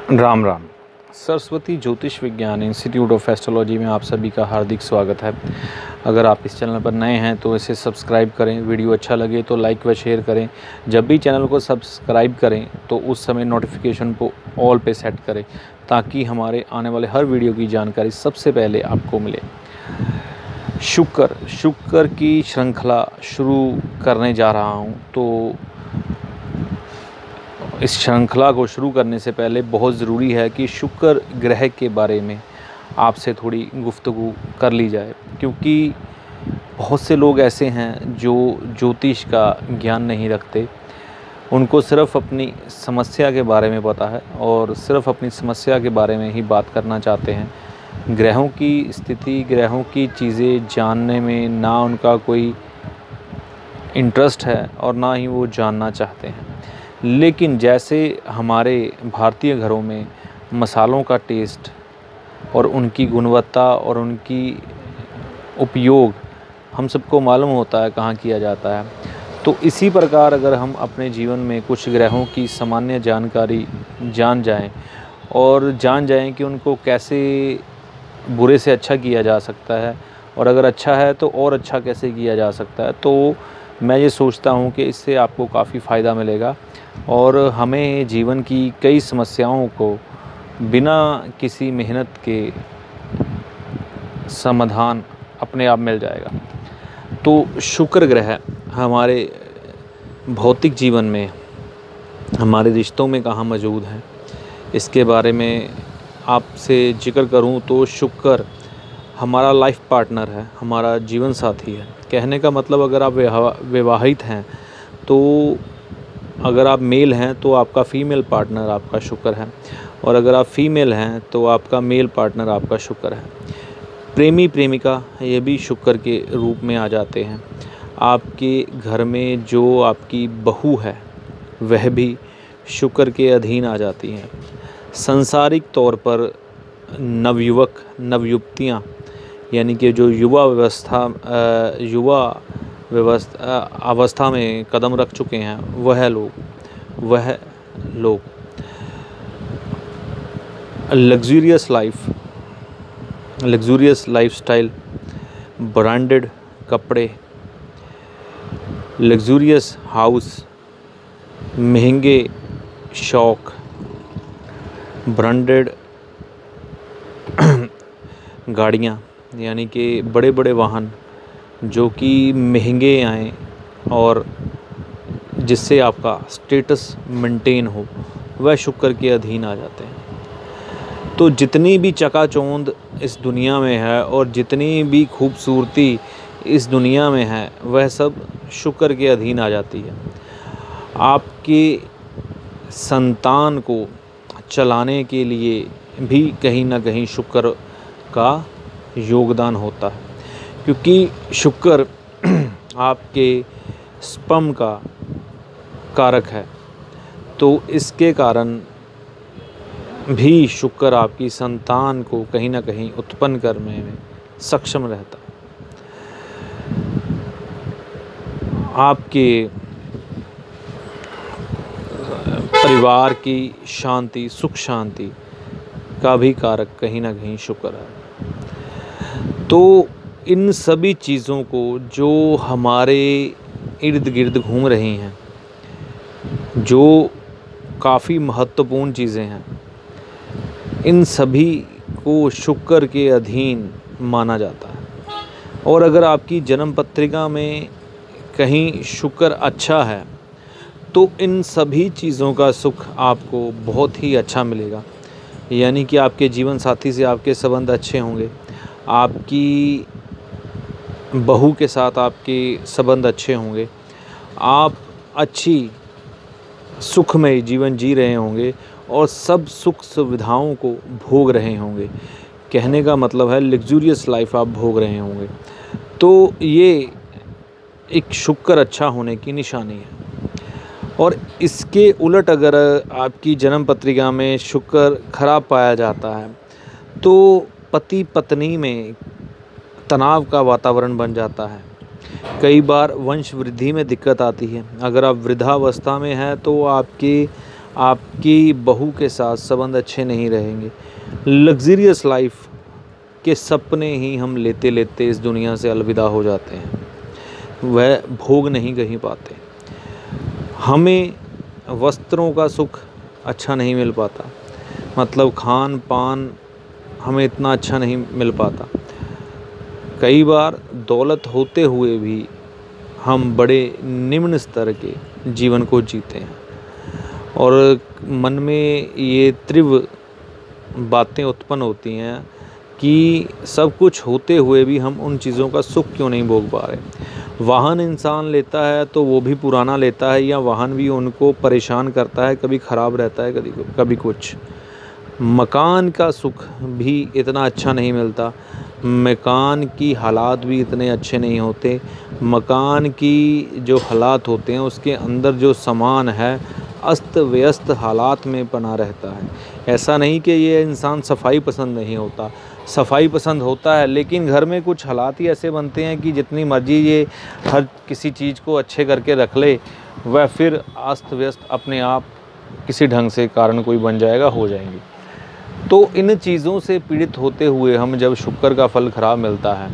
राम राम। सरस्वती ज्योतिष विज्ञान institute of astrology में आप सभी का हार्दिक स्वागत है। अगर आप इस चैनल पर नए हैं तो इसे सब्सक्राइब करें, वीडियो अच्छा लगे तो लाइक व शेयर करें। जब भी चैनल को सब्सक्राइब करें तो उस समय नोटिफिकेशन को ऑल पे सेट करें ताकि हमारे आने वाले हर वीडियो की जानकारी सबसे पहले आपको मिले। शुक्र की श्रृंखला शुरू करने जा रहा हूँ, तो इस श्रृंखला को शुरू करने से पहले बहुत ज़रूरी है कि शुक्र ग्रह के बारे में आपसे थोड़ी गुफ्तगू कर ली जाए, क्योंकि बहुत से लोग ऐसे हैं जो ज्योतिष का ज्ञान नहीं रखते। उनको सिर्फ़ अपनी समस्या के बारे में पता है और सिर्फ़ अपनी समस्या के बारे में ही बात करना चाहते हैं। ग्रहों की स्थिति, ग्रहों की चीज़ें जानने में ना उनका कोई इंटरेस्ट है और ना ही वो जानना चाहते हैं। लेकिन जैसे हमारे भारतीय घरों में मसालों का टेस्ट और उनकी गुणवत्ता और उनकी उपयोग हम सबको मालूम होता है कहाँ किया जाता है, तो इसी प्रकार अगर हम अपने जीवन में कुछ ग्रहों की सामान्य जानकारी जान जाएं कि उनको कैसे बुरे से अच्छा किया जा सकता है और अगर अच्छा है तो और अच्छा कैसे किया जा सकता है, तो मैं ये सोचता हूँ कि इससे आपको काफ़ी फ़ायदा मिलेगा और हमें जीवन की कई समस्याओं को बिना किसी मेहनत के समाधान अपने आप मिल जाएगा। तो शुक्र ग्रह हमारे भौतिक जीवन में, हमारे रिश्तों में कहाँ मौजूद है, इसके बारे में आपसे जिक्र करूं तो शुक्र हमारा लाइफ पार्टनर है, हमारा जीवन साथी है। कहने का मतलब अगर आप विवाहित हैं तो अगर आप मेल हैं तो आपका फ़ीमेल पार्टनर आपका शुक्र है, और अगर आप फ़ीमेल हैं तो आपका मेल पार्टनर आपका शुक्र है। प्रेमी प्रेमिका ये भी शुक्र के रूप में आ जाते हैं। आपके घर में जो आपकी बहू है वह भी शुक्र के अधीन आ जाती हैं। सांसारिक तौर पर नवयुवक नवयुवतियाँ यानी कि जो युवा अवस्था में कदम रख चुके हैं वह लोग लग्जूरियस लाइफस्टाइल, ब्रांडेड कपड़े, लग्जूरियस हाउस, महंगे शौक, ब्रांडेड गाड़ियाँ यानी कि बड़े बड़े वाहन जो कि महंगे आएँ और जिससे आपका स्टेटस मेंटेन हो, वह शुक्र के अधीन आ जाते हैं। तो जितनी भी चकाचौंध इस दुनिया में है और जितनी भी खूबसूरती इस दुनिया में है वह सब शुक्र के अधीन आ जाती है। आपके संतान को चलाने के लिए भी कहीं ना कहीं शुक्र का योगदान होता है, क्योंकि शुक्र आपके स्पर्म का कारक है, तो इसके कारण भी शुक्र आपकी संतान को कहीं ना कहीं उत्पन्न करने में सक्षम रहता है। आपके परिवार की शांति, सुख शांति का भी कारक कहीं ना कहीं शुक्र है। तो इन सभी चीज़ों को जो हमारे इर्द गिर्द घूम रही हैं, जो काफ़ी महत्वपूर्ण चीज़ें हैं, इन सभी को शुक्र के अधीन माना जाता है। और अगर आपकी जन्म पत्रिका में कहीं शुक्र अच्छा है तो इन सभी चीज़ों का सुख आपको बहुत ही अच्छा मिलेगा। यानी कि आपके जीवन साथी से आपके संबंध अच्छे होंगे, आपकी बहू के साथ आपके संबंध अच्छे होंगे, आप अच्छी सुखमय जीवन जी रहे होंगे और सब सुख सुविधाओं को भोग रहे होंगे। कहने का मतलब है लग्जूरियस लाइफ आप भोग रहे होंगे। तो ये एक शुक्र अच्छा होने की निशानी है। और इसके उलट अगर आपकी जन्म पत्रिका में शुक्र खराब पाया जाता है तो पति पत्नी में तनाव का वातावरण बन जाता है। कई बार वंश वृद्धि में दिक्कत आती है। अगर आप वृद्धावस्था में हैं तो आपके आपकी बहू के साथ संबंध अच्छे नहीं रहेंगे, लग्जरियस लाइफ के सपने ही हम लेते लेते इस दुनिया से अलविदा हो जाते हैं, वह भोग नहीं कहीं पाते। हमें वस्त्रों का सुख अच्छा नहीं मिल पाता, मतलब खान पान हमें इतना अच्छा नहीं मिल पाता। कई बार दौलत होते हुए भी हम बड़े निम्न स्तर के जीवन को जीते हैं और मन में ये तीव्र बातें उत्पन्न होती हैं कि सब कुछ होते हुए भी हम उन चीज़ों का सुख क्यों नहीं भोग पा रहे। वाहन इंसान लेता है तो वो भी पुराना लेता है, या वाहन भी उनको परेशान करता है, कभी ख़राब रहता है, कभी कुछ। मकान का सुख भी इतना अच्छा नहीं मिलता, मकान की हालात भी इतने अच्छे नहीं होते। मकान की जो हालात होते हैं उसके अंदर जो सामान है अस्त व्यस्त हालात में बना रहता है। ऐसा नहीं कि ये इंसान सफाई पसंद नहीं होता, सफाई पसंद होता है, लेकिन घर में कुछ हालात ही ऐसे बनते हैं कि जितनी मर्जी ये हर किसी चीज़ को अच्छे करके रख ले, वह फिर अस्त व्यस्त अपने आप किसी ढंग से कारण कोई बन जाएगा, हो जाएंगी। तो इन चीज़ों से पीड़ित होते हुए हम जब शुक्र का फल खराब मिलता है,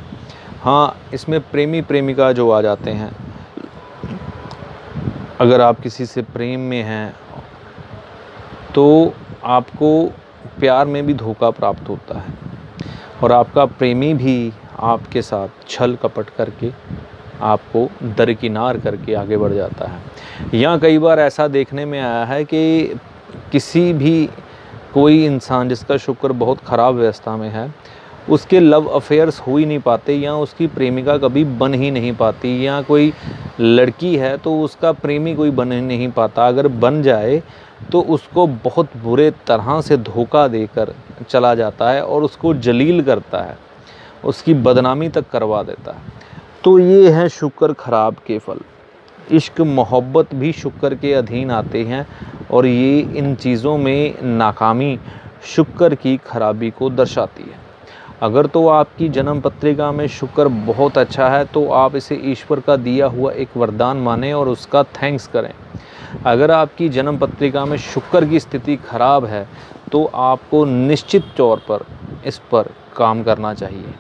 हाँ इसमें प्रेमी प्रेमिका जो आ जाते हैं, अगर आप किसी से प्रेम में हैं तो आपको प्यार में भी धोखा प्राप्त होता है और आपका प्रेमी भी आपके साथ छल कपट करके आपको दरकिनार करके आगे बढ़ जाता है। या कई बार ऐसा देखने में आया है कि किसी भी कोई इंसान जिसका शुक्र बहुत ख़राब अवस्था में है, उसके लव अफेयर्स हो ही नहीं पाते, या उसकी प्रेमिका कभी बन ही नहीं पाती, या कोई लड़की है तो उसका प्रेमी कोई बन ही नहीं पाता। अगर बन जाए तो उसको बहुत बुरे तरह से धोखा देकर चला जाता है और उसको जलील करता है, उसकी बदनामी तक करवा देता है। तो ये है शुक्र खराब के फल। इश्क मोहब्बत भी शुक्र के अधीन आते हैं और ये इन चीज़ों में नाकामी शुक्र की खराबी को दर्शाती है। अगर तो आपकी जन्म पत्रिका में शुक्र बहुत अच्छा है तो आप इसे ईश्वर का दिया हुआ एक वरदान मानें और उसका थैंक्स करें। अगर आपकी जन्म पत्रिका में शुक्र की स्थिति खराब है तो आपको निश्चित तौर पर इस पर काम करना चाहिए,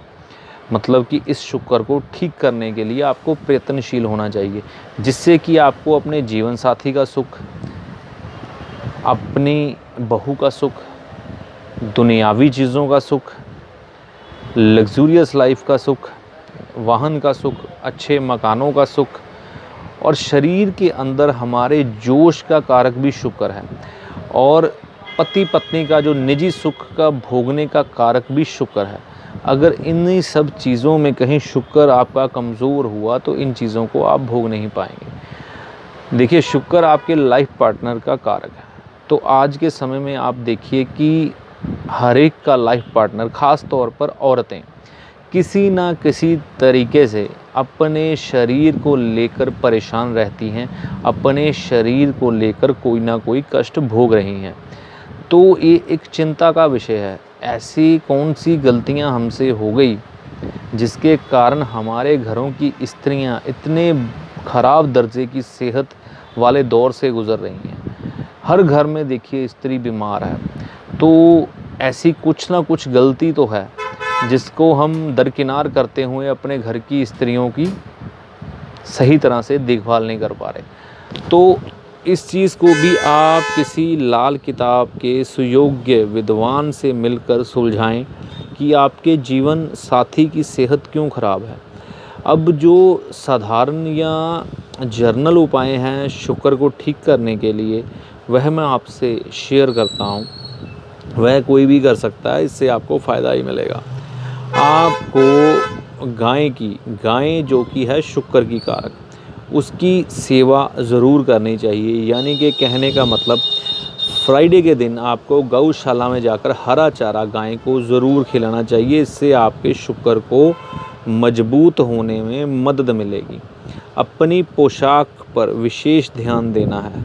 मतलब कि इस शुक्र को ठीक करने के लिए आपको प्रयत्नशील होना चाहिए, जिससे कि आपको अपने जीवन साथी का सुख, अपनी बहू का सुख, दुनियावी चीज़ों का सुख, लग्जूरियस लाइफ का सुख, वाहन का सुख, अच्छे मकानों का सुख, और शरीर के अंदर हमारे जोश का कारक भी शुक्र है, और पति पत्नी का जो निजी सुख का भोगने का कारक भी शुक्र है। अगर इन सब चीज़ों में कहीं शुक्र आपका कमज़ोर हुआ तो इन चीज़ों को आप भोग नहीं पाएंगे। देखिए, शुक्र आपके लाइफ पार्टनर का कारक है। तो आज के समय में आप देखिए कि हर एक का लाइफ पार्टनर, ख़ास तौर पर औरतें, किसी ना किसी तरीके से अपने शरीर को लेकर परेशान रहती हैं, अपने शरीर को लेकर कोई ना कोई कष्ट भोग रही हैं। तो ये एक चिंता का विषय है। ऐसी कौन सी गलतियां हमसे हो गई जिसके कारण हमारे घरों की स्त्रियां इतने ख़राब दर्जे की सेहत वाले दौर से गुज़र रही हैं। हर घर में देखिए स्त्री बीमार है, तो ऐसी कुछ ना कुछ गलती तो है जिसको हम दरकिनार करते हुए अपने घर की स्त्रियों की सही तरह से देखभाल नहीं कर पा रहे। तो इस चीज़ को भी आप किसी लाल किताब के सुयोग्य विद्वान से मिलकर सुलझाएं कि आपके जीवन साथी की सेहत क्यों ख़राब है। अब जो साधारण या जर्नल उपाय हैं शुक्र को ठीक करने के लिए, वह मैं आपसे शेयर करता हूँ। वह कोई भी कर सकता है, इससे आपको फ़ायदा ही मिलेगा। आपको गाय जो कि है शुक्र की कारक, उसकी सेवा ज़रूर करनी चाहिए। यानी कि कहने का मतलब, फ्राइडे के दिन आपको गौशाला में जाकर हरा चारा गाय को ज़रूर खिलाना चाहिए। इससे आपके शुक्र को मजबूत होने में मदद मिलेगी। अपनी पोशाक पर विशेष ध्यान देना है।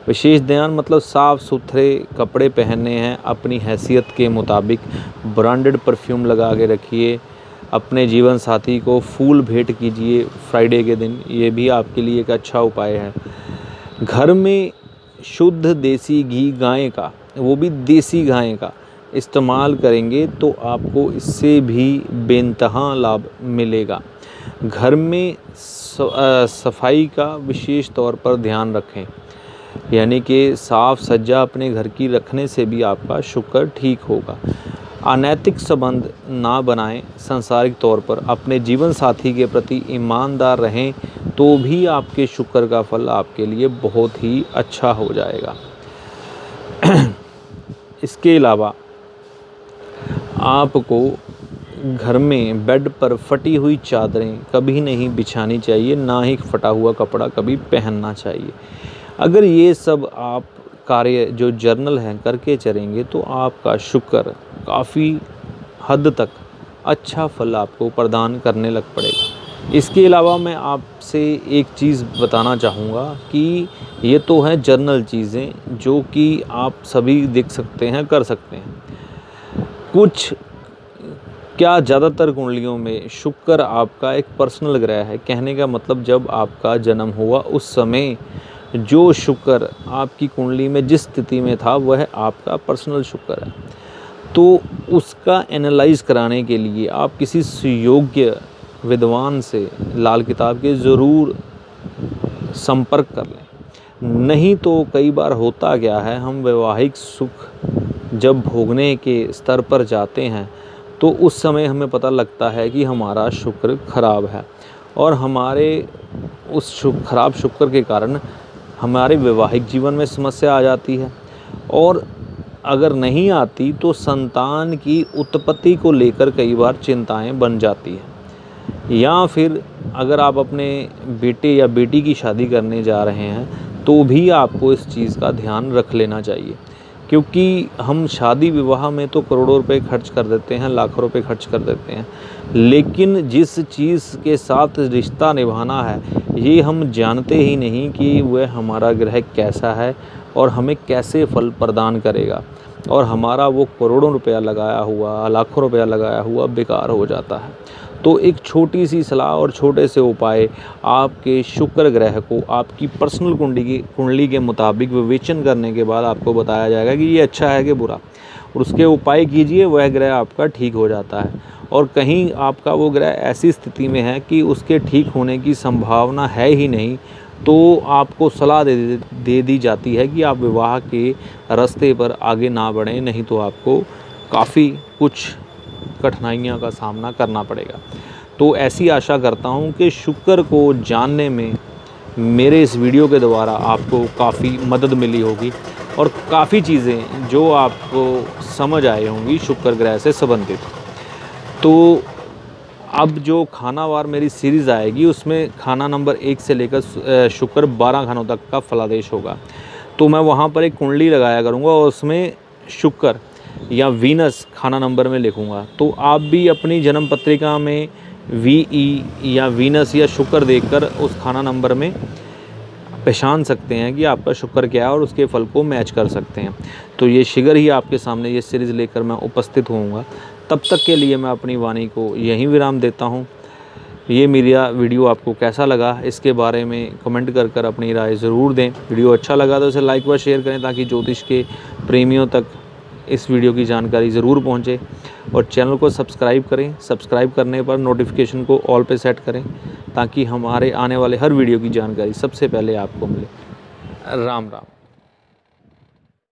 विशेष ध्यान मतलब साफ़ सुथरे कपड़े पहनने हैं, अपनी हैसियत के मुताबिक ब्रांडेड परफ्यूम लगा के रखिए। अपने जीवन साथी को फूल भेंट कीजिए फ्राइडे के दिन, ये भी आपके लिए एक अच्छा उपाय है। घर में शुद्ध देसी घी गाय का, वो भी देसी गाय का इस्तेमाल करेंगे तो आपको इससे भी बेइंतहा लाभ मिलेगा। घर में सफाई का विशेष तौर पर ध्यान रखें, यानी कि साफ सज्जा अपने घर की रखने से भी आपका शुक्र ठीक होगा। अनैतिक संबंध ना बनाएं। सांसारिक तौर पर अपने जीवन साथी के प्रति ईमानदार रहें तो भी आपके शुक्र का फल आपके लिए बहुत ही अच्छा हो जाएगा। इसके अलावा आपको घर में बेड पर फटी हुई चादरें कभी नहीं बिछानी चाहिए, ना ही फटा हुआ कपड़ा कभी पहनना चाहिए। अगर ये सब आप कार्य जो जर्नल हैं करके चलेंगे तो आपका शुक्र काफ़ी हद तक अच्छा फल आपको प्रदान करने लग पड़ेगा। इसके अलावा मैं आपसे एक चीज़ बताना चाहूँगा कि ये तो हैं जर्नल चीज़ें जो कि आप सभी देख सकते हैं, कर सकते हैं। कुछ क्या ज़्यादातर कुंडलियों में शुक्र आपका एक पर्सनल ग्रह है। कहने का मतलब जब आपका जन्म हुआ उस समय जो शुक्र आपकी कुंडली में जिस स्थिति में था वह आपका पर्सनल शुक्र है। तो उसका एनालाइज कराने के लिए आप किसी सुयोग्य विद्वान से लाल किताब के ज़रूर संपर्क कर लें। नहीं तो कई बार होता क्या है, हम वैवाहिक सुख जब भोगने के स्तर पर जाते हैं तो उस समय हमें पता लगता है कि हमारा शुक्र खराब है और हमारे उस खराब शुक्र के कारण हमारे वैवाहिक जीवन में समस्या आ जाती है, और अगर नहीं आती तो संतान की उत्पत्ति को लेकर कई बार चिंताएं बन जाती हैं। या फिर अगर आप अपने बेटे या बेटी की शादी करने जा रहे हैं तो भी आपको इस चीज़ का ध्यान रख लेना चाहिए, क्योंकि हम शादी विवाह में तो करोड़ों रुपए खर्च कर देते हैं, लाखों रुपए खर्च कर देते हैं, लेकिन जिस चीज़ के साथ रिश्ता निभाना है ये हम जानते ही नहीं कि वह हमारा ग्रह कैसा है और हमें कैसे फल प्रदान करेगा, और हमारा वो करोड़ों रुपया लगाया हुआ, लाखों रुपया लगाया हुआ बेकार हो जाता है। तो एक छोटी सी सलाह और छोटे से उपाय आपके शुक्र ग्रह को आपकी पर्सनल कुंडली के मुताबिक विवेचन करने के बाद आपको बताया जाएगा कि ये अच्छा है कि बुरा, और उसके उपाय कीजिए, वह ग्रह आपका ठीक हो जाता है। और कहीं आपका वो ग्रह ऐसी स्थिति में है कि उसके ठीक होने की संभावना है ही नहीं, तो आपको सलाह दे दी जाती है कि आप विवाह के रास्ते पर आगे ना बढ़ें, नहीं तो आपको काफ़ी कुछ कठिनाइयों का सामना करना पड़ेगा। तो ऐसी आशा करता हूँ कि शुक्र को जानने में मेरे इस वीडियो के द्वारा आपको काफ़ी मदद मिली होगी और काफ़ी चीज़ें जो आपको समझ आई होंगी शुक्र ग्रह से संबंधित। तो अब जो खानावार मेरी सीरीज़ आएगी उसमें खाना नंबर 1 से लेकर शुक्र 12 खानों तक का फलादेश होगा। तो मैं वहाँ पर एक कुंडली लगाया करूँगा और उसमें शुक्र या वीनस खाना नंबर में लिखूँगा। तो आप भी अपनी जन्म पत्रिका में VE या वीनस या शुक्र देखकर उस खाना नंबर में पहचान सकते हैं कि आपका शुक्र क्या है और उसके फल को मैच कर सकते हैं। तो ये शीघ्र ही आपके सामने ये सीरीज़ लेकर मैं उपस्थित होऊंगा। तब तक के लिए मैं अपनी वाणी को यहीं विराम देता हूँ। ये मेरा वीडियो आपको कैसा लगा इसके बारे में कमेंट कर अपनी राय ज़रूर दें। वीडियो अच्छा लगा तो इसे लाइक व शेयर करें ताकि ज्योतिष के प्रेमियों तक इस वीडियो की जानकारी ज़रूर पहुंचे, और चैनल को सब्सक्राइब करें। सब्सक्राइब करने पर नोटिफिकेशन को ऑल पे सेट करें ताकि हमारे आने वाले हर वीडियो की जानकारी सबसे पहले आपको मिले। राम राम।